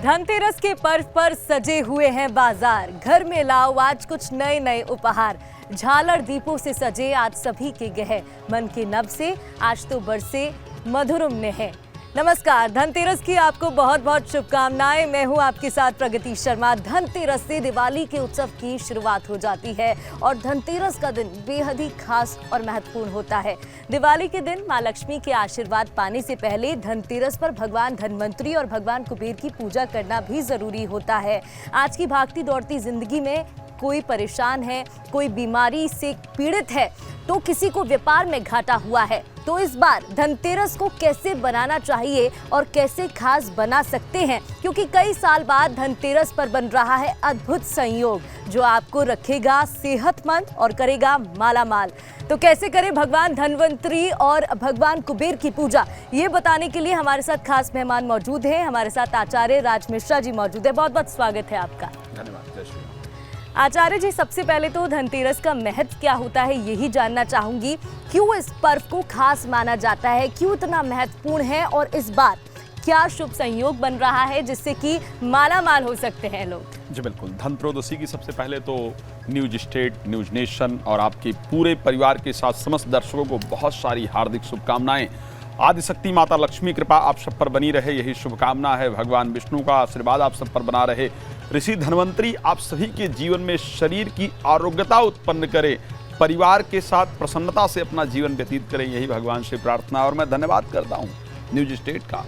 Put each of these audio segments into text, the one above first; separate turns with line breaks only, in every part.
धनतेरस के पर्व पर सजे हुए हैं बाजार। घर में लाओ आज कुछ नए नए उपहार। झालर दीपों से सजे आज सभी के गहे। मन के नभ से आज तो बरसे मधुरम ने है। नमस्कार, धनतेरस की आपको बहुत बहुत शुभकामनाएं। मैं हूं आपके साथ प्रगति शर्मा। धनतेरस से दिवाली के उत्सव की शुरुआत हो जाती है और धनतेरस का दिन बेहद ही खास और महत्वपूर्ण होता है। दिवाली के दिन मां लक्ष्मी के आशीर्वाद पाने से पहले धनतेरस पर भगवान धनवंतरी और भगवान कुबेर की पूजा करना भी जरूरी होता है। आज की भागती दौड़ती जिंदगी में कोई परेशान है, कोई बीमारी से पीड़ित है, तो किसी को व्यापार में घाटा हुआ है, तो इस बार धनतेरस को कैसे बनाना चाहिए और कैसे खास बना सकते हैं, क्योंकि कई साल बाद धनतेरस पर बन रहा है अद्भुत संयोग जो आपको रखेगा सेहतमंद और करेगा मालामाल। तो कैसे करें भगवान धनवंतरी और भगवान कुबेर की पूजा, ये बताने के लिए हमारे साथ खास मेहमान मौजूद हैं। हमारे साथ आचार्य राज मिश्रा जी मौजूद है। बहुत बहुत स्वागत है आपका।
धन्यवाद। जय श्री राम।
आचार्य जी, सबसे पहले तो धनतेरस का महत्व क्या होता है यही जानना चाहूंगी। क्यों इस पर्व को खास माना जाता है, क्यों इतना महत्वपूर्ण है और इस बार क्या शुभ संयोग बन रहा है जिससे कि माला माल हो सकते हैं लोग?
जी बिल्कुल। धनत्रयोदशी की सबसे पहले तो न्यूज स्टेट, न्यूज नेशन और आपके पूरे परिवार के साथ समस्त दर्शकों को बहुत सारी हार्दिक शुभकामनाएं। आदिशक्ति माता लक्ष्मी कृपा आप सब पर बनी रहे, यही शुभकामना है। भगवान विष्णु का आशीर्वाद आप सब पर बना रहे। ऋषि धनवंतरी आप सभी के जीवन में शरीर की आरोग्यता उत्पन्न करे, परिवार के साथ प्रसन्नता से अपना जीवन व्यतीत करें, यही भगवान से प्रार्थना। और मैं धन्यवाद करता हूँ न्यूज स्टेट का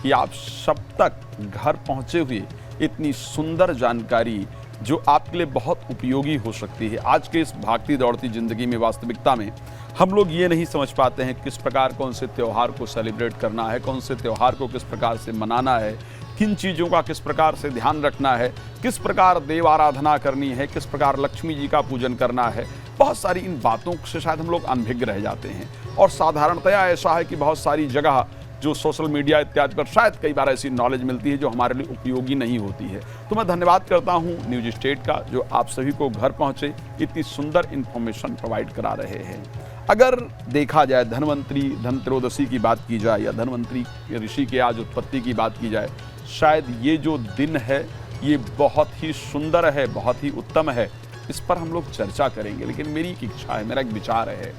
कि आप सब तक घर पहुँचे हुए इतनी सुंदर जानकारी जो आपके लिए बहुत उपयोगी हो सकती है। आज के इस भागती दौड़ती जिंदगी में, वास्तविकता में हम लोग ये नहीं समझ पाते हैं किस प्रकार कौन से त्यौहार को सेलिब्रेट करना है, कौन से त्यौहार को किस प्रकार से मनाना है, किन चीज़ों का किस प्रकार से ध्यान रखना है, किस प्रकार देव आराधना करनी है, किस प्रकार लक्ष्मी जी का पूजन करना है। बहुत सारी इन बातों से शायद हम लोग अनभिज्ञ रह जाते हैं। और साधारणतया ऐसा है कि बहुत सारी जगह जो सोशल मीडिया इत्यादि पर शायद कई बार ऐसी नॉलेज मिलती है जो हमारे लिए उपयोगी नहीं होती है। तो मैं धन्यवाद करता हूँ न्यूज स्टेट का जो आप सभी को घर पहुँचे इतनी सुंदर इन्फॉर्मेशन प्रोवाइड करा रहे हैं। अगर देखा जाए धनवंतरी धनत्रयोदशी की बात की जाए या धनवंतरी ऋषि के आज उत्पत्ति की बात की जाए, शायद ये जो दिन है ये बहुत ही सुंदर है, बहुत ही उत्तम है। इस पर हम लोग चर्चा करेंगे, लेकिन मेरी एक इच्छा है, मेरा एक विचार है।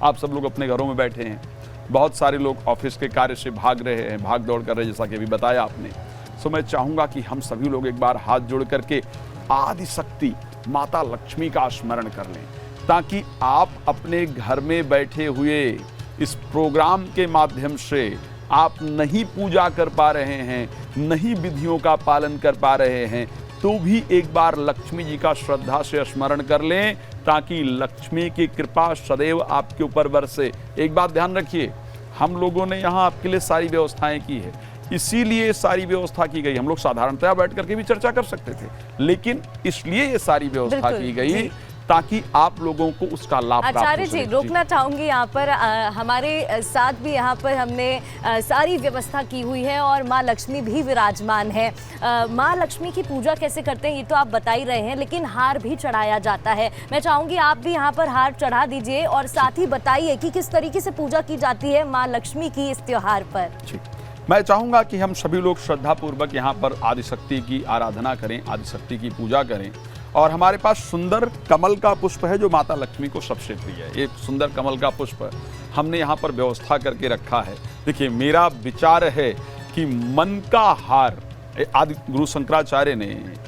आप सब लोग अपने घरों में बैठे हैं, बहुत सारे लोग ऑफिस के कार्य से भाग रहे हैं, भाग दौड़ कर रहे हैं, जैसा कि अभी बताया आपने। सो मैं चाहूँगा कि हम सभी लोग एक बार हाथ जोड़ करके आदिशक्ति माता लक्ष्मी का स्मरण कर लें, ताकि आप अपने घर में बैठे हुए इस प्रोग्राम के माध्यम से आप नहीं पूजा कर पा रहे हैं, नहीं विधियों का पालन कर पा रहे हैं, तो भी एक बार लक्ष्मी जी का श्रद्धा से स्मरण कर लें, ताकि लक्ष्मी की कृपा सदैव आपके ऊपर बरसे। एक बात ध्यान रखिए, हम लोगों ने यहाँ आपके लिए सारी व्यवस्थाएं की है, इसीलिए सारी व्यवस्था की गई। हम लोग साधारणतया बैठ करके भी चर्चा कर सकते थे, लेकिन इसलिए ये सारी व्यवस्था की गई ताकि आप लोगों को उसका लाभ प्राप्त हो सके।
आचार्य जी, रोकना चाहूंगी यहाँ पर। हमारे साथ भी यहाँ पर हमने सारी व्यवस्था की हुई है और माँ लक्ष्मी भी विराजमान है। माँ लक्ष्मी की पूजा कैसे करते हैं ये तो आप बता ही रहे हैं, लेकिन हार भी चढ़ाया जाता है। मैं चाहूंगी आप भी यहाँ पर हार चढ़ा दीजिए और साथ ही बताइए कि किस तरीके से पूजा की जाती है माँ लक्ष्मी की इस त्योहार पर।
मैं चाहूँगा कि हम सभी लोग श्रद्धापूर्वक यहाँ पर आदिशक्ति की आराधना करें, आदिशक्ति की पूजा करें। और हमारे पास सुंदर कमल का पुष्प है जो माता लक्ष्मी को सबसे प्रिय है। एक सुंदर कमल का पुष्प हमने यहाँ पर व्यवस्था करके रखा है। देखिए, मेरा विचार है कि मन का हार, आदि गुरु शंकराचार्य ने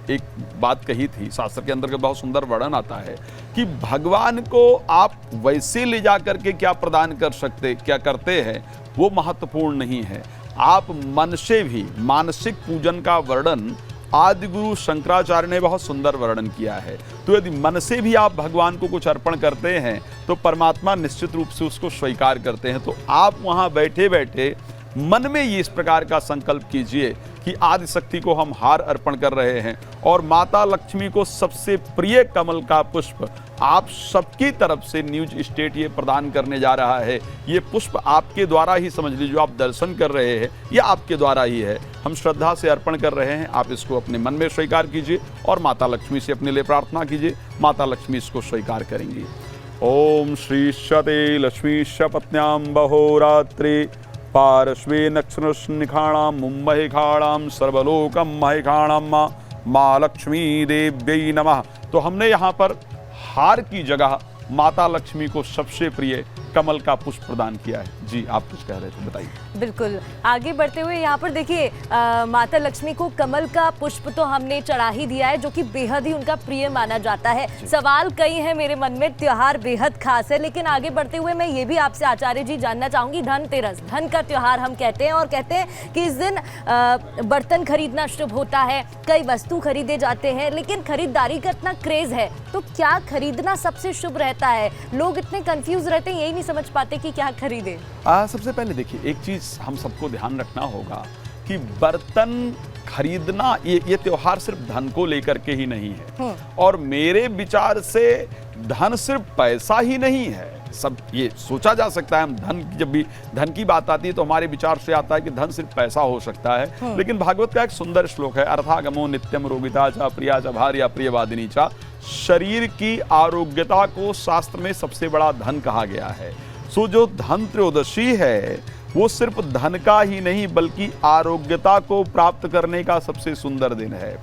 एक बात कही थी, शास्त्र के अंदर के बहुत सुंदर वर्णन आता है कि भगवान को आप वैसे ले जा करके क्या प्रदान कर सकते, क्या करते हैं, वो महत्वपूर्ण नहीं है। आप मन से भी मानसिक पूजन का वर्णन आदि गुरु शंकराचार्य ने बहुत सुंदर वर्णन किया है। तो यदि मन से भी आप भगवान को कुछ अर्पण करते हैं तो परमात्मा निश्चित रूप से उसको स्वीकार करते हैं। तो आप वहाँ बैठे बैठे मन में ये इस प्रकार का संकल्प कीजिए कि आदिशक्ति को हम हार अर्पण कर रहे हैं और माता लक्ष्मी को सबसे प्रिय कमल का पुष्प आप सबकी तरफ से न्यूज स्टेट ये प्रदान करने जा रहा है। ये पुष्प आपके द्वारा ही, समझ लीजिए, जो आप दर्शन कर रहे हैं ये आपके द्वारा ही है। हम श्रद्धा से अर्पण कर रहे हैं, आप इसको अपने मन में स्वीकार कीजिए और माता लक्ष्मी से अपने लिए प्रार्थना कीजिए। माता लक्ष्मी इसको स्वीकार करेंगी। ओम श्री शते लक्ष्मी पत्न्याम बहोरात्रि पार्श्वे नक्षत्रनिखाणां मुम्बहिखाणां सर्वलोकं महिखाणां माँ लक्ष्मी देव्यै नमः। तो हमने यहाँ पर हार की जगह माता लक्ष्मी को सबसे प्रिय कमल का पुष्प प्रदान किया है। जी, आप कुछ कह रहे थे, बताइए।
बिल्कुल, आगे बढ़ते हुए यहाँ पर देखिए माता लक्ष्मी को कमल का पुष्प तो हमने चढ़ा ही दिया है, जो कि बेहद ही उनका प्रिय माना जाता है। सवाल कई हैं मेरे मन में, त्योहार बेहद खास है, लेकिन आगे बढ़ते हुए मैं ये भी आपसे आचार्य जी जानना चाहूंगी, धनतेरस, धन का त्योहार हम कहते हैं और कहते हैं कि इस दिन बर्तन खरीदना शुभ होता है, कई वस्तु खरीदे जाते हैं, लेकिन खरीदारी का इतना क्रेज है, तो क्या खरीदना सबसे शुभ रहता है? लोग इतने कंफ्यूज रहते हैं, यही नहीं समझ पाते कि क्या खरीदें।
सबसे पहले देखिए, एक चीज हम सबको ध्यान रखना होगा कि बर्तन खरीदना ये त्योहार सिर्फ धन को लेकर के ही नहीं है, और मेरे विचार से धन सिर्फ पैसा ही नहीं है। सब ये सोचा जा सकता है, हम धन, जब भी धन की बात आती है तो हमारे विचार से आता है कि धन सिर्फ पैसा हो सकता है, लेकिन भागवत का एक सुंदर श्लोक है, अर्थागमो नित्यम रोगिता चा प्रिया चा भार्या प्रियवादिनी चा। शरीर की आरोग्यता को शास्त्र में सबसे बड़ा धन कहा गया है। सो जो धन त्रयोदशी है वो सिर्फ धन का ही नहीं बल्कि आरोग्यता को प्राप्त करने का सबसे सुंदर दिन है।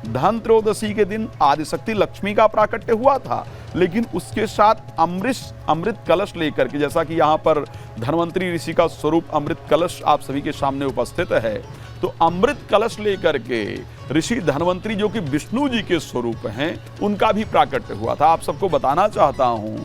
धन त्रयोदशी के दिन आदिशक्ति लक्ष्मी का प्राकट्य हुआ था, लेकिन उसके साथ अमृत कलश लेकर के, जैसा कि यहाँ पर धन्वंतरी ऋषि का स्वरूप अमृत कलश आप सभी के सामने उपस्थित है, तो अमृत कलश लेकर के ऋषि धन्वंतरी, जो कि विष्णु जी के स्वरूप हैं, उनका भी प्राकट्य हुआ था। आप सबको बताना चाहता हूं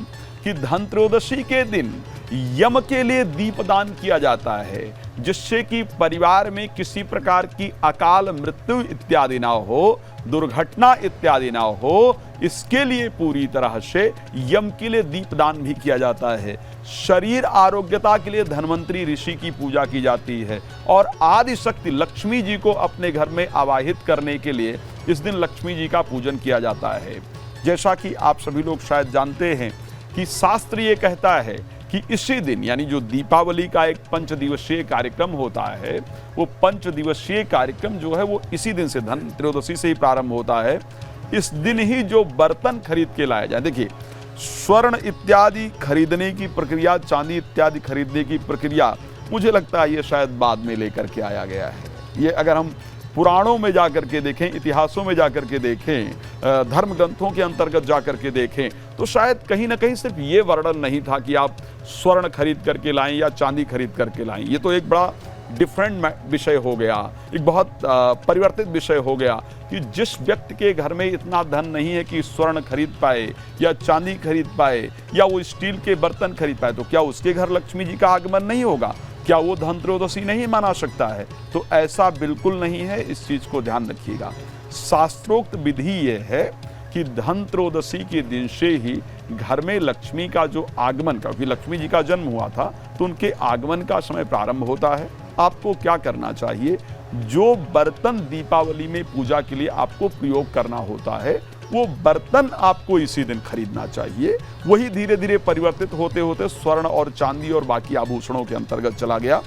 कि धन त्रयोदशी के दिन यम के लिए दीपदान किया जाता है, जिससे कि परिवार में किसी प्रकार की अकाल मृत्यु इत्यादि ना हो, दुर्घटना इत्यादि ना हो, इसके लिए पूरी तरह से यम के लिए दीपदान भी किया जाता है। शरीर आरोग्यता के लिए धन्वंतरी ऋषि की पूजा की जाती है, और आदि शक्ति लक्ष्मी जी को अपने घर में आवाहित करने के लिए इस दिन लक्ष्मी जी का पूजन किया जाता है। जैसा कि आप सभी लोग शायद जानते हैं कि शास्त्र ये कहता है कि इसी दिन, यानी जो दीपावली का एक 5 दिवसीय कार्यक्रम होता है, वो 5 दिवसीय कार्यक्रम जो है वो इसी दिन से, धन त्रयोदशी से ही प्रारंभ होता है। इस दिन ही जो बर्तन खरीद के लाए जाए, देखिए स्वर्ण इत्यादि खरीदने की प्रक्रिया, चांदी इत्यादि खरीदने की प्रक्रिया, मुझे लगता है ये शायद बाद में लेकर के आया गया है। ये अगर हम पुराणों में जाकर के देखें, इतिहासों में जाकर के देखें, धर्म ग्रंथों के अंतर्गत जाकर के देखें, तो शायद कहीं ना कहीं सिर्फ ये वर्णन नहीं था कि आप स्वर्ण खरीद करके लाएं या चांदी खरीद करके लाएं। ये तो एक बड़ा डिफरेंट विषय हो गया, एक बहुत परिवर्तित विषय हो गया कि जिस व्यक्ति के घर में इतना धन नहीं है कि स्वर्ण खरीद पाए या चांदी खरीद पाए या वो स्टील के बर्तन खरीद पाए, तो क्या उसके घर लक्ष्मी जी का आगमन नहीं होगा? क्या वो धन त्रयोदशी नहीं मना सकता है? तो ऐसा बिल्कुल नहीं है, इस चीज को ध्यान रखिएगा। शास्त्रोक्त विधि ये है कि धन त्रयोदशी के दिन से ही घर में लक्ष्मी का जो आगमन का, क्योंकि लक्ष्मी जी का जन्म हुआ था, तो उनके आगमन का समय प्रारंभ होता है। आपको क्या करना चाहिए? जो बर्तन दीपावली में पूजा के लिए आपको प्रयोग करना होता है, वो बर्तन आपको इसी दिन खरीदना चाहिए। वही धीरे धीरे परिवर्तित होते होते स्वर्ण और चांदी और बाकी आभूषणों के अंतर्गत चला गया।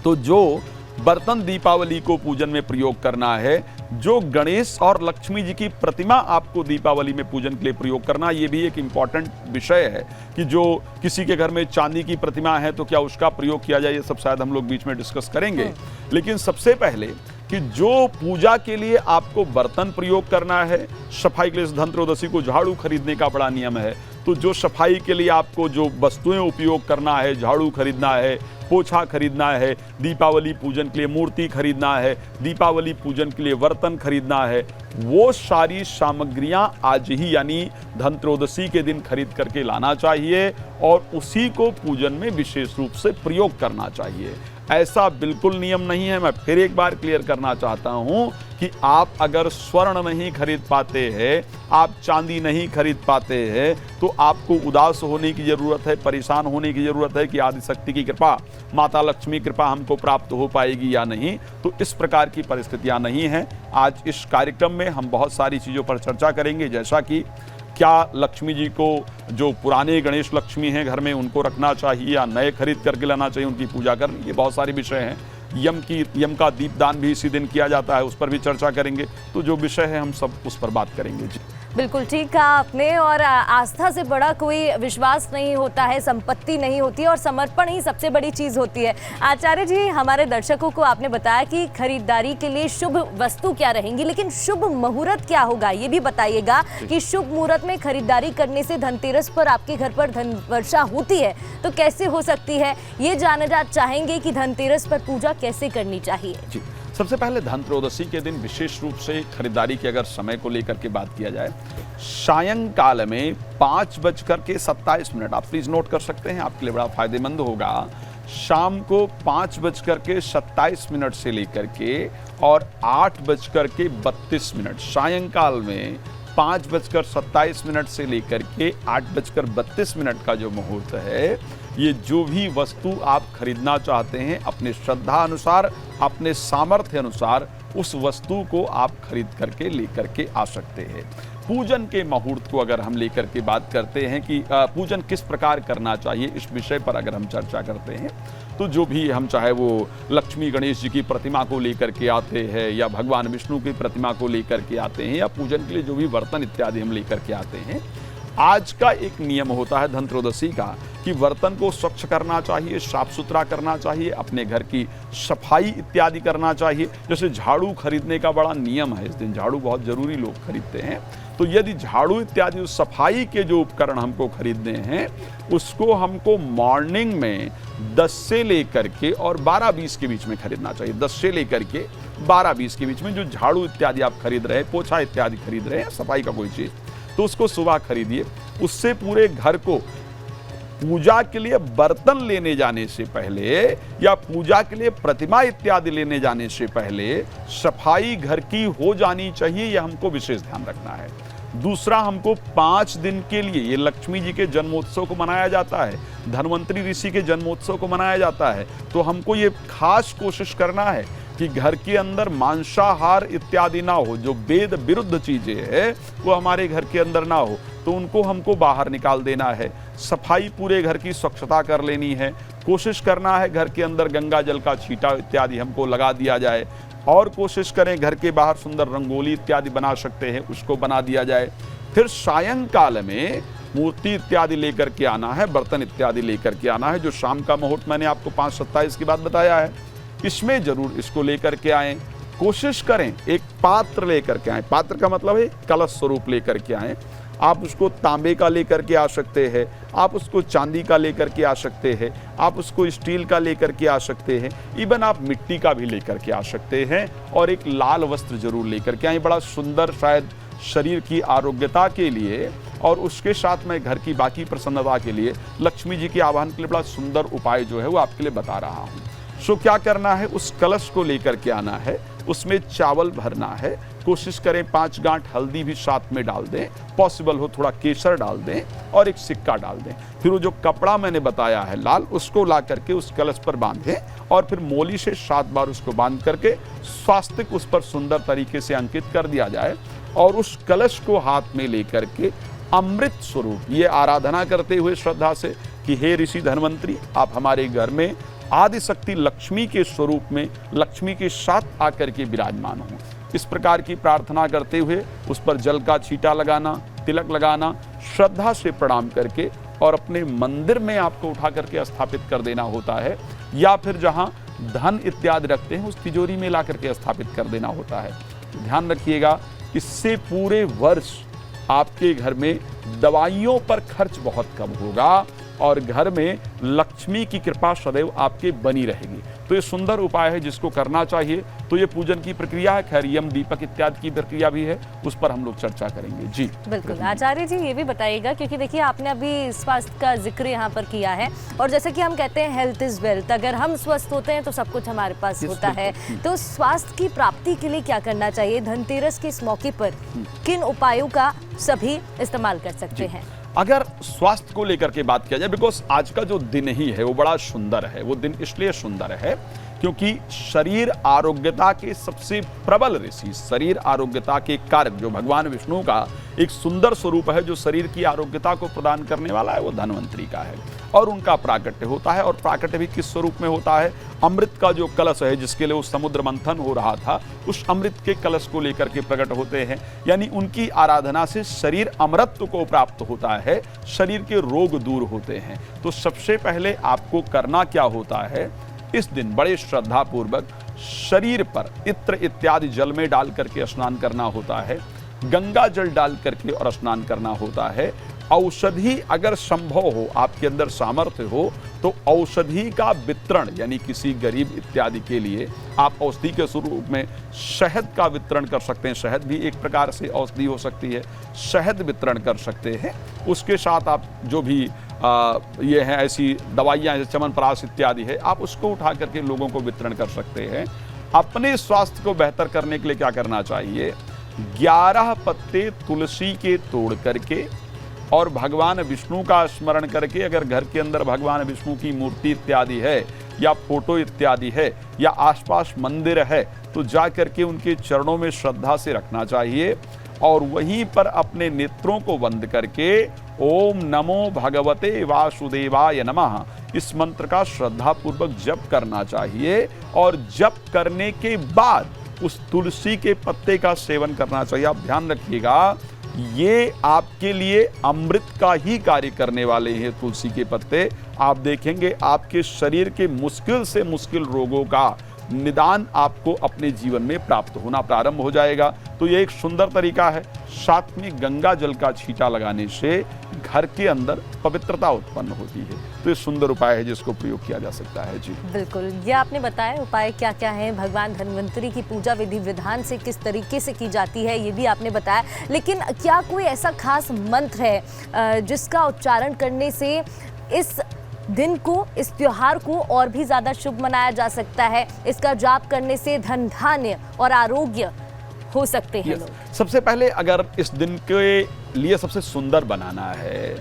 तो जो बर्तन दीपावली को पूजन में प्रयोग करना है, जो गणेश और लक्ष्मी जी की प्रतिमा आपको दीपावली में पूजन के लिए प्रयोग करना, ये भी एक इम्पॉर्टेंट विषय है कि जो किसी के घर में चांदी की प्रतिमा है तो क्या उसका प्रयोग किया जाए, ये सब शायद हम लोग बीच में डिस्कस करेंगे। लेकिन सबसे पहले कि जो पूजा के लिए आपको बर्तन प्रयोग करना है, सफाई के लिए धन त्रयोदशी को झाड़ू खरीदने का बड़ा नियम है, तो जो सफाई के लिए आपको जो वस्तुएं उपयोग करना है, झाड़ू खरीदना है, पोछा खरीदना है, दीपावली पूजन के लिए मूर्ति खरीदना है, दीपावली पूजन के लिए बर्तन खरीदना है, वो सारी सामग्रियां आज ही यानी धन त्रयोदशी के दिन खरीद करके लाना चाहिए और उसी को पूजन में विशेष रूप से प्रयोग करना चाहिए। ऐसा बिल्कुल नियम नहीं है। मैं फिर एक बार क्लियर करना चाहता हूं कि आप अगर स्वर्ण नहीं खरीद पाते हैं, आप चांदी नहीं खरीद पाते हैं, तो आपको उदास होने की जरूरत है, परेशान होने की जरूरत है कि आदिशक्ति की कृपा, माता लक्ष्मी कृपा हमको प्राप्त हो पाएगी या नहीं। तो इस प्रकार की परिस्थितियां नहीं हैं। आज इस कार्यक्रम में हम बहुत सारी चीज़ों पर चर्चा करेंगे, जैसा कि क्या लक्ष्मी जी को जो पुराने गणेश लक्ष्मी हैं घर में उनको रखना चाहिए या नए खरीद करके लाना चाहिए, उनकी पूजा करनी, ये बहुत सारे विषय हैं। यम का दीपदान भी इसी दिन किया जाता है, उस पर भी चर्चा करेंगे। तो जो विषय है हम सब उस पर बात करेंगे। जी।
बिल्कुल ठीक कहा आपने। और आस्था से बड़ा कोई विश्वास नहीं होता है, संपत्ति नहीं होती है, और समर्पण ही सबसे बड़ी चीज होती है। आचार्य जी, हमारे दर्शकों को आपने बताया कि खरीदारी के लिए शुभ वस्तु क्या रहेंगी, लेकिन शुभ मुहूर्त क्या होगा ये भी बताइएगा कि शुभ मुहूर्त में खरीदारी करने से धनतेरस पर आपके घर पर धन वर्षा होती है तो कैसे हो सकती है, ये जानना चाहेंगे कि धनतेरस पर पूजा कैसे करनी चाहिए।
जी, सबसे पहले धनत्रयोदशी के दिन विशेष रूप से खरीदारी के अगर समय को लेकर के बात किया जाए, सायंकाल में 5:27, आप प्लीज नोट कर सकते हैं, आपके लिए बड़ा फायदेमंद होगा। शाम को 5:27 से लेकर के और 8:32, सायंकाल में 5:27 से लेकर के 8:32 का जो मुहूर्त है, ये जो भी वस्तु आप खरीदना चाहते हैं अपने श्रद्धा अनुसार, अपने सामर्थ्य अनुसार उस वस्तु को आप खरीद करके लेकर के आ सकते हैं। पूजन के मुहूर्त को अगर हम लेकर के बात करते हैं कि पूजन किस प्रकार करना चाहिए, इस विषय पर अगर हम चर्चा करते हैं तो जो भी हम चाहे वो लक्ष्मी गणेश जी की प्रतिमा को लेकर के आते हैं या भगवान विष्णु की प्रतिमा को लेकर के आते हैं या पूजन के लिए जो भी बर्तन इत्यादि हम लेकर के आते हैं, आज का एक नियम होता है धनत्रयोदशी का कि बर्तन को स्वच्छ करना चाहिए, साफ सुथरा करना चाहिए, अपने घर की सफाई इत्यादि करना चाहिए। जैसे झाड़ू खरीदने का बड़ा नियम है, इस दिन झाड़ू बहुत जरूरी लोग खरीदते हैं, तो यदि झाड़ू इत्यादि सफाई के जो उपकरण हमको खरीदने हैं उसको हमको मॉर्निंग में 10 से लेकर के और 12-20 के बीच में खरीदना चाहिए। 10 से लेकर के 12-20 के बीच में जो झाड़ू इत्यादि आप खरीद रहे हैं, पोछा इत्यादि खरीद रहे हैं, सफाई का कोई चीज, तो उसको सुबह खरीदिए। उससे पूरे घर को पूजा के लिए बर्तन लेने जाने से पहले या पूजा के लिए प्रतिमा इत्यादि लेने जाने से पहले सफाई घर की हो जानी चाहिए, यह हमको विशेष ध्यान रखना है। दूसरा, हमको 5 दिन के लिए, ये लक्ष्मी जी के जन्मोत्सव को मनाया जाता है, धन्वंतरी ऋषि के जन्मोत्सव को मनाया जाता है, तो हमको ये खास कोशिश करना है कि घर के अंदर मांसाहार इत्यादि ना हो, जो वेद विरुद्ध चीजें हैं वो हमारे घर के अंदर ना हो, तो उनको हमको बाहर निकाल देना है। सफाई पूरे घर की स्वच्छता कर लेनी है, कोशिश करना है घर के अंदर गंगा जल का छींटा इत्यादि हमको लगा दिया जाए, और कोशिश करें घर के बाहर सुंदर रंगोली इत्यादि बना सकते हैं उसको बना दिया जाए। फिर सायंकाल में मूर्ति इत्यादि लेकर के आना है, बर्तन इत्यादि लेकर के आना है। जो शाम का मुहूर्त मैंने आपको 5:27 की बात बताया है, इसमें जरूर इसको लेकर के आएं। कोशिश करें एक पात्र लेकर के आएं, पात्र का मतलब है कलश स्वरूप लेकर के आएं। आप उसको तांबे का लेकर के आ सकते हैं, आप उसको चांदी का लेकर के आ सकते हैं, आप उसको स्टील का लेकर के आ सकते हैं, इवन आप मिट्टी का भी लेकर के आ सकते हैं, और एक लाल वस्त्र जरूर लेकर के आए, बड़ा सुंदर, शायद शरीर की आरोग्यता के लिए और उसके साथ में घर की बाकी प्रसन्नता के लिए, लक्ष्मी जी के आवाहन के लिए बड़ा सुंदर उपाय जो है वो आपके लिए बता रहा हूँ। सो क्या करना है, उस कलश को लेकर के आना है, उसमें चावल भरना है, कोशिश करें 5 गांठ हल्दी भी साथ में डाल दें, पॉसिबल हो थोड़ा केसर डाल दें और एक सिक्का डाल दें। फिर वो जो कपड़ा मैंने बताया है लाल, उसको ला करके उस कलश पर बांधें और फिर मोली से 7 बार उसको बांध करके स्वास्तिक उस पर सुंदर तरीके से अंकित कर दिया जाए, और उस कलश को हाथ में लेकर के अमृत स्वरूप ये आराधना करते हुए श्रद्धा से कि हे ऋषि धन्वंतरी, आप हमारे घर में आदिशक्ति लक्ष्मी के स्वरूप में लक्ष्मी के साथ आकर के विराजमान हो, इस प्रकार की प्रार्थना करते हुए उस पर जल का छींटा लगाना, तिलक लगाना, श्रद्धा से प्रणाम करके और अपने मंदिर में आपको उठा करके स्थापित कर देना होता है, या फिर जहां धन इत्यादि रखते हैं उस तिजोरी में ला करके स्थापित कर देना होता है। ध्यान रखिएगा, इससे पूरे वर्ष आपके घर में दवाइयों पर खर्च बहुत कम होगा और घर में लक्ष्मी की कृपा सदैव आपके बनी रहेगी। तो ये सुंदर उपाय है जिसको करना चाहिए। तो ये पूजन की प्रक्रिया है, खैर यम दीपक इत्यादि की प्रक्रिया भी है, उस पर हम लोग चर्चा करेंगे। जी
बिल्कुल। आचार्य जी ये भी बताइएगा, क्योंकि देखिए आपने अभी स्वास्थ्य का जिक्र यहाँ पर किया है, और जैसे कि हम कहते हैं हेल्थ इज वेल्थ, अगर हम स्वस्थ होते हैं तो सब कुछ हमारे पास होता है। तो स्वास्थ्य की प्राप्ति के लिए क्या करना चाहिए? धनतेरस के इस मौके पर किन उपायों का सभी इस्तेमाल कर सकते हैं?
अगर स्वास्थ्य को लेकर के बात किया जाए, बिकॉज आज का जो दिन ही है वो बड़ा सुंदर है। वो दिन इसलिए सुंदर है क्योंकि शरीर आरोग्यता के सबसे प्रबल ऋषि, शरीर आरोग्यता के कारक जो भगवान विष्णु का एक सुंदर स्वरूप है, जो शरीर की आरोग्यता को प्रदान करने वाला है, वो धन्वंतरी का है। और उनका प्राकट्य होता है, और प्राकट्य भी किस स्वरूप में होता है? अमृत का जो कलश है, जिसके लिए वो समुद्र मंथन हो रहा था, उस अमृत के कलश को लेकर के प्रकट होते हैं। यानी उनकी आराधना से शरीर अमृतत्व को प्राप्त होता है, शरीर के रोग दूर होते हैं। तो सबसे पहले आपको करना क्या होता है? इस दिन बड़े श्रद्धा पूर्वक शरीर पर इत्र इत्यादि जल में डाल करके स्नान करना होता है, गंगा जल डाल करके और स्नान करना होता है। औषधि अगर संभव हो, आपके अंदर सामर्थ्य हो, तो औषधि का वितरण, यानी किसी गरीब इत्यादि के लिए आप औषधि के स्वरूप में शहद का वितरण कर सकते हैं। शहद भी एक प्रकार से औषधि हो सकती है, शहद वितरण कर सकते हैं। उसके साथ आप जो भी ये हैं ऐसी दवाइयाँ जैसे च्यवनप्राश इत्यादि है, आप उसको उठा करके लोगों को वितरण कर सकते हैं। अपने स्वास्थ्य को बेहतर करने के लिए क्या करना चाहिए? 11 पत्ते तुलसी के तोड़ करके और भगवान विष्णु का स्मरण करके, अगर घर के अंदर भगवान विष्णु की मूर्ति इत्यादि है या फोटो इत्यादि है या आसपास मंदिर है, तो जा करके उनके चरणों में श्रद्धा से रखना चाहिए। और वहीं पर अपने नेत्रों को बंद करके ओम नमो भगवते वासुदेवाय नमः इस मंत्र का श्रद्धा पूर्वक जप करना चाहिए। और जप करने के बाद उस तुलसी के पत्ते का सेवन करना चाहिए। आप ध्यान रखिएगा, ये आपके लिए अमृत का ही कार्य करने वाले हैं तुलसी के पत्ते। आप देखेंगे आपके शरीर के मुश्किल से मुश्किल रोगों का निदान आपको अपने जीवन में प्राप्त होना प्रारंभ हो जाएगा। तो ये एक सुंदर तरीका है। साथ में गंगा जल का छींटा लगाने से घर के अंदर पवित्रता उत्पन्न होती है। तो ये सुंदर उपाय है जिसको प्रयोग किया जा सकता है। जी
बिल्कुल, ये आपने बताया उपाय क्या क्या हैं, भगवान धन्वंतरी की पूजा विधि विधान से किस तरीके से की जाती है, ये भी आपने बताया। लेकिन क्या कोई ऐसा खास मंत्र है जिसका उच्चारण करने से इस दिन को, इस त्योहार को और भी ज़्यादा शुभ मनाया जा सकता है? इसका जाप करने से धन धान्य और आरोग्य हो सकते हैं लोग।
सबसे पहले अगर इस दिन के लिए सबसे सुंदर बनाना है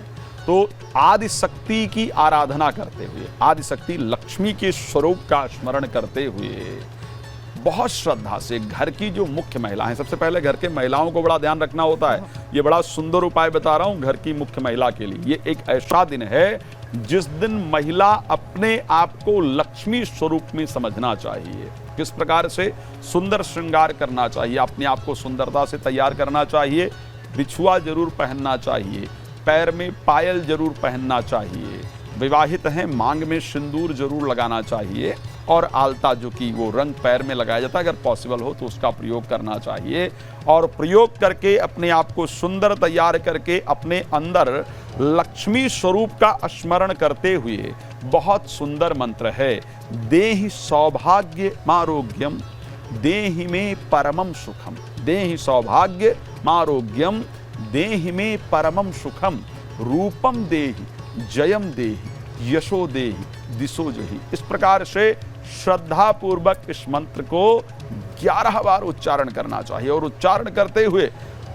तो आदि शक्ति की आराधना करते हुए, आदि शक्ति लक्ष्मी के स्वरूप का स्मरण करते हुए बहुत श्रद्धा से घर की जो मुख्य महिला हैं, सबसे पहले घर के महिलाओं को बड़ा ध्यान रखना होता है। ये बड़ा सुंदर उपाय बता रहा हूं घर की मुख्य महिला के लिए। ये एक ऐसा दिन है जिस दिन महिला अपने आप को लक्ष्मी स्वरूप में समझना चाहिए। किस प्रकार से सुंदर श्रृंगार करना चाहिए, अपने आप को सुंदरता से तैयार करना चाहिए। बिछुआ जरूर पहनना चाहिए, पैर में पायल जरूर पहनना चाहिए, विवाहित हैं मांग में सिंदूर जरूर लगाना चाहिए, और आलता जो कि वो रंग पैर में लगाया जाता है, अगर पॉसिबल हो तो उसका प्रयोग करना चाहिए। और प्रयोग करके अपने आप को सुंदर तैयार करके अपने अंदर लक्ष्मी स्वरूप का स्मरण करते हुए बहुत सुंदर मंत्र है, देहि सौभाग्य मारोग्यम देहि में परमम सुखम, देहि सौभाग्य मारोग्यम देहि में परमम सुखम, रूपम देहि जयम देहि यशो देहि दिशो जहि। इस प्रकार से श्रद्धा पूर्वक इस मंत्र को 11 बार उच्चारण करना चाहिए। और उच्चारण करते हुए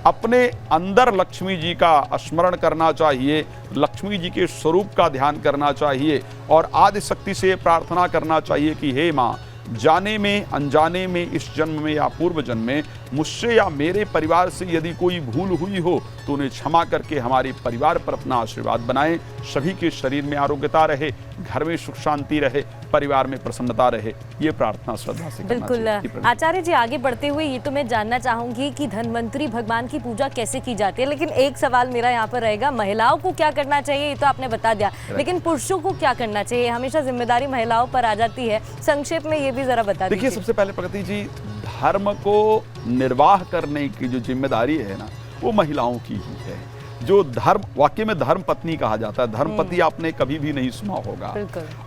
अपने अंदर लक्ष्मी जी का स्मरण करना चाहिए, लक्ष्मी जी के स्वरूप का ध्यान करना चाहिए, और आदि शक्ति से प्रार्थना करना चाहिए कि हे माँ, जाने में अनजाने में इस जन्म में या पूर्व जन्म में मुझसे या मेरे परिवार से यदि कोई भूल हुई हो तो उन्हें क्षमा करके हमारे परिवार पर अपना आशीर्वाद बनाएं। सभी के शरीर में आरोग्यता रहे, घर में सुख शांति रहे, परिवार में प्रसन्नता रहे, ये प्रार्थना श्रद्धा से करना चाहिए।
बिल्कुल आचार्य जी, आगे बढ़ते हुए ये तो मैं जानना चाहूंगी कि धन्वंतरी भगवान की पूजा कैसे की जाती है, लेकिन एक सवाल मेरा यहाँ पर रहेगा, महिलाओं को क्या करना चाहिए ये तो आपने बता दिया, लेकिन पुरुषों को क्या करना चाहिए? हमेशा जिम्मेदारी महिलाओं पर आ जाती है, संक्षेप में ये भी जरा बता दीजिए।
देखिए, सबसे पहले प्रगति जी, धर्म को निर्वाह करने की जो जिम्मेदारी है ना, वो महिलाओं की ही है। जो धर्म, वाकई में धर्म पत्नी कहा जाता है, धर्म पति आपने कभी भी नहीं सुना होगा।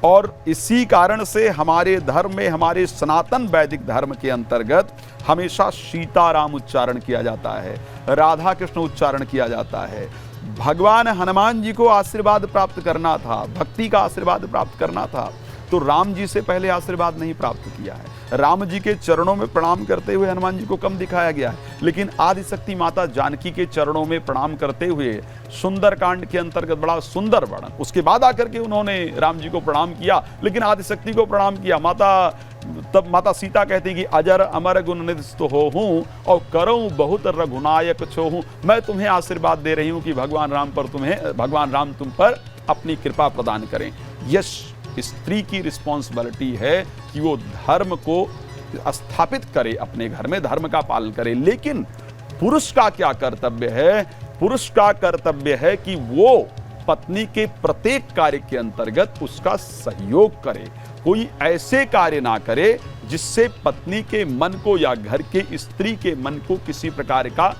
और इसी कारण से हमारे धर्म में, हमारे सनातन वैदिक धर्म के अंतर्गत हमेशा सीताराम उच्चारण किया जाता है, राधा कृष्ण उच्चारण किया जाता है। भगवान हनुमान जी को आशीर्वाद प्राप्त करना था, भक्ति का आशीर्वाद प्राप्त करना था, तो राम जी से पहले आशीर्वाद नहीं प्राप्त किया है। राम जी के चरणों में प्रणाम करते हुए हनुमान जी को कम दिखाया गया है, लेकिन आदिशक्ति माता जानकी के चरणों में प्रणाम करते हुए सुंदर कांड के अंतर्गत बड़ा सुंदर वर्णन, उसके बाद आकर के उन्होंने राम जी को प्रणाम किया, लेकिन आदिशक्ति को प्रणाम किया। तब माता सीता कहती कि अजर अमर गुण निधि तो हो हूँ और करऊँ बहुत रघुनायक छो हूँ। मैं तुम्हें आशीर्वाद दे रही हूँ कि भगवान राम तुम पर अपनी कृपा प्रदान करें। यश स्त्री की रिस्पॉन्सिबिलिटी है कि वो धर्म को स्थापित करे, अपने घर में धर्म का पालन करे, लेकिन पुरुष का क्या कर्तव्य है? पुरुष का कर्तव्य है कि वो पत्नी के प्रत्येक कार्य के अंतर्गत उसका सहयोग करे, कोई ऐसे कार्य ना करे जिससे पत्नी के मन को या घर के स्त्री के मन को किसी प्रकार का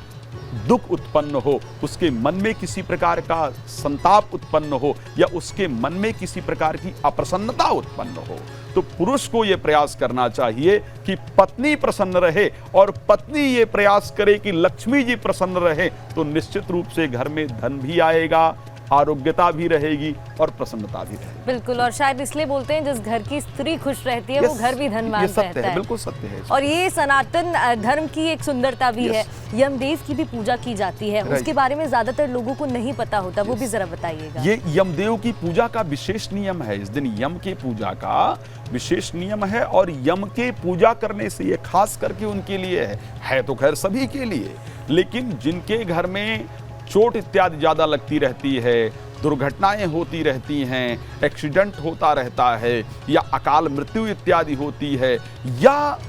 दुख उत्पन्न हो, उसके मन में किसी प्रकार का संताप उत्पन्न हो या उसके मन में किसी प्रकार की अप्रसन्नता उत्पन्न हो। तो पुरुष को यह प्रयास करना चाहिए कि पत्नी प्रसन्न रहे, और पत्नी ये प्रयास करे कि लक्ष्मी जी प्रसन्न रहे, तो निश्चित रूप से घर में धन भी आएगा, आरोग्यता भी रहेगी और प्रसन्नता भी रहेगी।
बिल्कुल, और शायद इसलिए बोलते हैं जिस घर की स्त्री खुश रहती है वो घर भी धनवान रहता है।
बिल्कुल सत्य है।
और ये सनातन धर्म की एक सुंदरता भी है। यमदेव की भी पूजा की जाती है, उसके बारे में ज्यादातर लोगों को नहीं पता होता, वो भी जरा बताइएगा।
ये यमदेव की पूजा का विशेष नियम है। इस दिन यम के पूजा का विशेष नियम है, और यम के पूजा करने से ये खास करके उनके लिए है तो खैर सभी के लिए, लेकिन जिनके घर में चोट इत्यादि ज्यादा लगती रहती है, दुर्घटनाएं होती रहती हैं, एक्सीडेंट होता रहता है, या अकाल मृत्यु इत्यादि होती है, या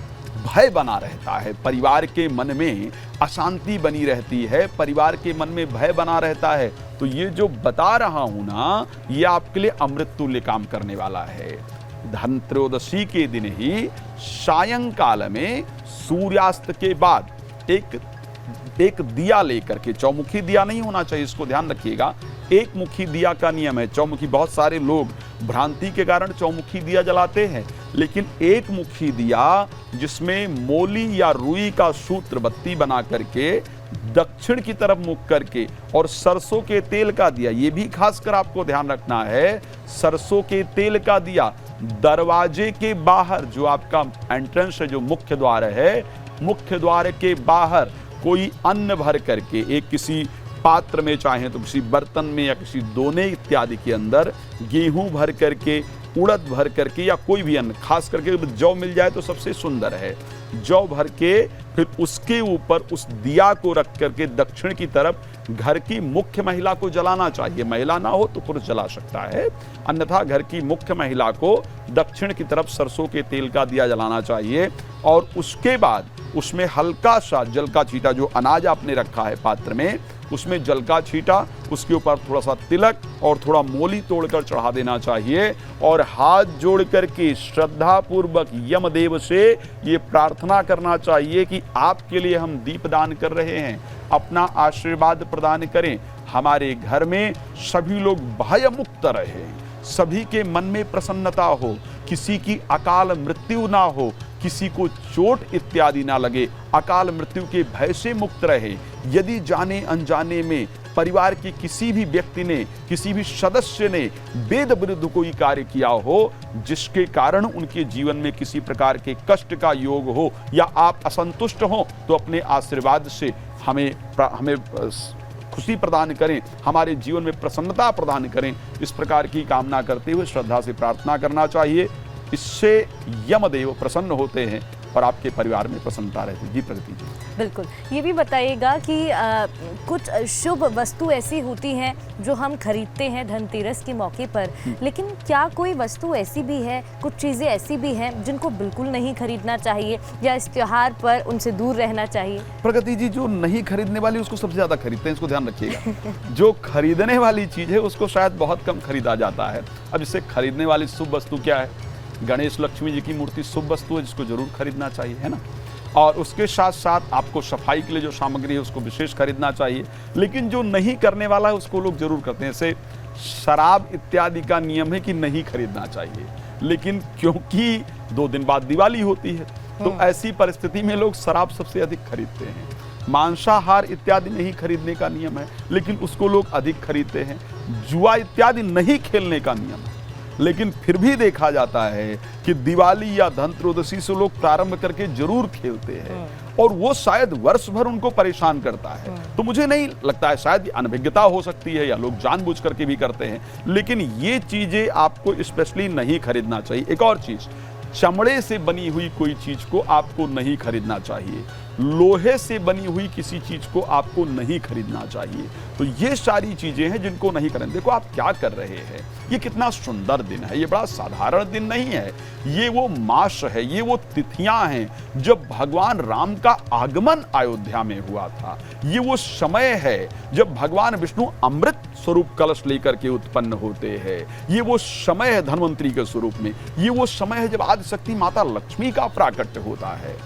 भय बना रहता है, परिवार के मन में अशांति बनी रहती है, परिवार के मन में भय बना रहता है, तो ये जो बता रहा हूं ना, ये आपके लिए अमृत तुल्य काम करने वाला है। धनत्रयोदशी के दिन ही सायंकाल में सूर्यास्त के बाद एक दिया लेकर के, चौमुखी दिया नहीं होना चाहिए, इसको ध्यान रखिएगा, एक मुखी दिया का नियम है। चौमुखी, बहुत सारे लोग भ्रांति के कारण चौमुखी दिया जलाते हैं, लेकिन एक मुखी दिया जिसमें मोली या रुई का सूत्र बत्ती बना करके दक्षिण की तरफ मुख करके, और सरसों के तेल का दिया, ये भी खासकर आपको ध्यान रखना है, सरसों के तेल का दिया दरवाजे के बाहर, जो आपका एंट्रेंस है, जो मुख्य द्वार है, मुख्य द्वार के बाहर कोई अन्न भर करके, एक किसी पात्र में, चाहे तो किसी बर्तन में या किसी दोने इत्यादि के अंदर गेहूं भर करके, उड़द भर करके, या कोई भी अन्न, खास करके जौ मिल जाए तो सबसे सुंदर है, जौ भर के फिर उसके ऊपर उस दिया को रख करके दक्षिण की तरफ घर की मुख्य महिला को जलाना चाहिए। महिला ना हो तो पुरुष जला सकता है, अन्यथा घर की मुख्य महिला को दक्षिण की तरफ सरसों के तेल का दिया जलाना चाहिए, और उसके बाद उसमें हल्का सा जल का छींटा, जो अनाज आपने रखा है पात्र में, उसमें जल का छींटा, उसके ऊपर थोड़ा सा तिलक और थोड़ा मोली तोड़कर चढ़ा देना चाहिए, और हाथ जोड़ करके श्रद्धा पूर्वक यमदेव से ये प्रार्थना करना चाहिए कि आपके लिए हम दीपदान कर रहे हैं, अपना आशीर्वाद प्रदान करें, हमारे घर में सभी लोग भय मुक्त रहें, सभी के मन में प्रसन्नता हो, किसी की अकाल मृत्यु ना हो, किसी को चोट इत्यादि ना लगे, अकाल मृत्यु के भय से मुक्त रहे। यदि जाने अनजाने में परिवार के किसी भी व्यक्ति ने, किसी भी सदस्य ने वेद विरुद्ध कोई कार्य किया हो, जिसके कारण उनके जीवन में किसी प्रकार के कष्ट का योग हो, या आप असंतुष्ट हो, तो अपने आशीर्वाद से हमें खुशी प्रदान करें, हमारे जीवन में प्रसन्नता प्रदान करें, इस प्रकार की कामना करते हुए श्रद्धा से प्रार्थना करना चाहिए। इससे यमदेव प्रसन्न होते हैं और आपके परिवार में प्रसन्नता रहती है। जी प्रगति जी।
बिल्कुल, ये भी बताइएगा कि कुछ शुभ वस्तु ऐसी होती हैं जो हम खरीदते हैं धनतेरस के मौके पर, लेकिन क्या कोई वस्तु ऐसी भी है, कुछ चीज़ें ऐसी भी हैं जिनको बिल्कुल नहीं खरीदना चाहिए, या इस त्योहार पर उनसे दूर रहना चाहिए?
प्रगति जी, जो नहीं खरीदने वाली उसको सबसे ज़्यादा खरीदते हैं, इसको ध्यान रखिएगा। जो खरीदने वाली चीज़ है उसको शायद बहुत कम खरीदा जाता है। अब इससे खरीदने वाली शुभ वस्तु क्या है? गणेश लक्ष्मी जी की मूर्ति शुभ वस्तु है, जिसको जरूर खरीदना चाहिए, है ना। और उसके साथ साथ आपको सफाई के लिए जो सामग्री है उसको विशेष खरीदना चाहिए। लेकिन जो नहीं करने वाला है उसको लोग जरूर करते हैं। जैसे शराब इत्यादि का नियम है कि नहीं खरीदना चाहिए, लेकिन क्योंकि 2 दिन बाद दिवाली होती है, तो ऐसी परिस्थिति में लोग शराब सबसे अधिक खरीदते हैं। मांसाहार इत्यादि नहीं खरीदने का नियम है, लेकिन उसको लोग अधिक खरीदते हैं। जुआ इत्यादि नहीं खेलने का नियम है, लेकिन फिर भी देखा जाता है कि दिवाली या धनत्रयोदशी से लोग प्रारंभ करके जरूर खेलते हैं और वो शायद वर्ष भर उनको परेशान करता है। तो मुझे नहीं लगता है, शायद अनभिज्ञता हो सकती है या लोग जानबूझ करके भी करते हैं, लेकिन ये चीजें आपको स्पेशली नहीं खरीदना चाहिए। एक और चीज, चमड़े से बनी हुई कोई चीज को आपको नहीं खरीदना चाहिए, लोहे से बनी हुई किसी चीज को आपको नहीं खरीदना चाहिए। तो ये सारी चीजें हैं जिनको नहीं करें। देखो आप क्या कर रहे हैं, ये कितना सुंदर दिन है, ये बड़ा साधारण दिन नहीं है, ये वो मास है, ये वो तिथियां हैं जब भगवान राम का आगमन अयोध्या में हुआ था। ये वो समय है जब भगवान विष्णु अमृत स्वरूप कलश लेकर के उत्पन्न होते हैं। ये वो समय है धन्वंतरी के स्वरूप में, ये वो समय है जब आदिशक्ति माता लक्ष्मी का प्राकट्य होता है।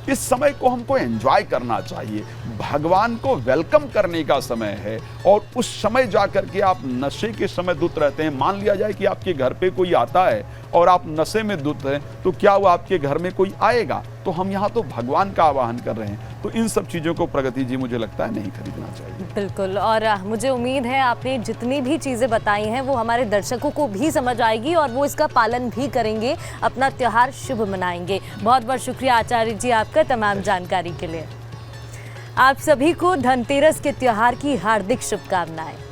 इस समय को हमको एंजॉय करना चाहिए, भगवान को वेलकम करने का समय है। और उस समय जाकर के आप नशे के समय धुत रहते हैं। मान लिया जाए कि आपके घर पे कोई आता है और आप नशे में धुत हैं, तो क्या वो आपके घर में कोई आएगा? तो हम यहाँ तो भगवान का आवाहन कर रहे हैं। तो इन सब चीज़ों को प्रगति जी मुझे लगता है नहीं खरीदना चाहिए।
बिल्कुल, और मुझे उम्मीद है आपने जितनी भी चीज़ें बताई हैं वो हमारे दर्शकों को भी समझ आएगी और वो इसका पालन भी करेंगे, अपना त्योहार शुभ मनाएंगे। बहुत बहुत शुक्रिया आचार्य जी आपका तमाम जानकारी के लिए। आप सभी को धनतेरस के त्योहार की हार्दिक शुभकामनाएं।